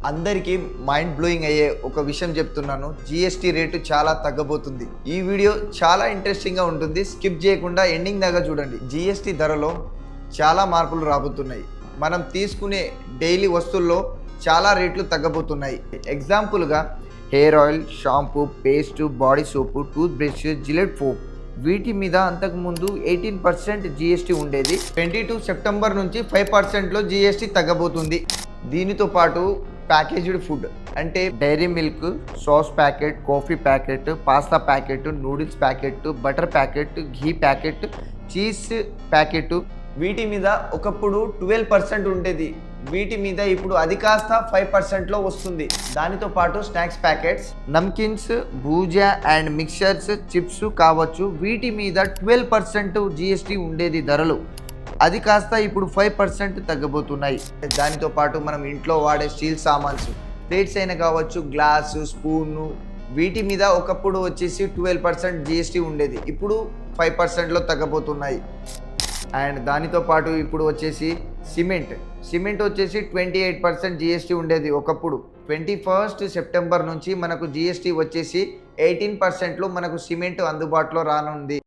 అందరికీ mind blowing అయ్యే ఒక విషయం చెప్తున్నాను. జిఎస్టీ రేటు చాలా తగ్గబోతుంది. ఈ వీడియో చాలా ఇంట్రెస్టింగ్గా ఉంటుంది. స్కిప్ చేయకుండా ఎండింగ్ దాకా చూడండి. జిఎస్టీ ధరలో చాలా మార్పులు రాబోతున్నాయి. మనం తీసుకునే డైలీ వస్తువుల్లో చాలా రేట్లు తగ్గబోతున్నాయి. ఎగ్జాంపుల్గా hair oil, shampoo, paste, body soap, toothbrush, Gillette foam, వీటి మీద అంతకుముందు 18% జిఎస్టీ ఉండేది. 22 సెప్టెంబర్ నుంచి 5%లో జిఎస్టీ తగ్గబోతుంది. దీనితో పాటు ప్యాకేజ్డ్ ఫుడ్ అంటే dairy milk, sauce packet, coffee packet, pasta packet, noodles packet, butter packet, ghee packet, cheese packet, వీటి మీద ఒకప్పుడు 12% ఉండేది. వీటి మీద ఇప్పుడు అది కాస్త 5%లో వస్తుంది. దానితో పాటు snacks packets, namkeens, Bhooja and mixtures, chips కావచ్చు, వీటి మీద 12% జిఎస్టీ ఉండేది ధరలు. అది కాస్త ఇప్పుడు 5% తగ్గబోతున్నాయి. దానితో పాటు మనం ఇంట్లో వాడే స్టీల్ సామాన్స్, ప్లేట్స్ అయినా కావచ్చు, గ్లాసు, స్పూను, వీటి మీద ఒకప్పుడు వచ్చేసి 12% జిఎస్టీ ఉండేది. ఇప్పుడు 5%లో తగ్గబోతున్నాయి. అండ్ దానితో పాటు ఇప్పుడు వచ్చేసి సిమెంట్ వచ్చేసి 28% జిఎస్టీ ఉండేది ఒకప్పుడు. 21 సెప్టెంబర్ నుంచి మనకు జిఎస్టీ వచ్చేసి 18%లో మనకు సిమెంట్ అందుబాటులో రానుంది.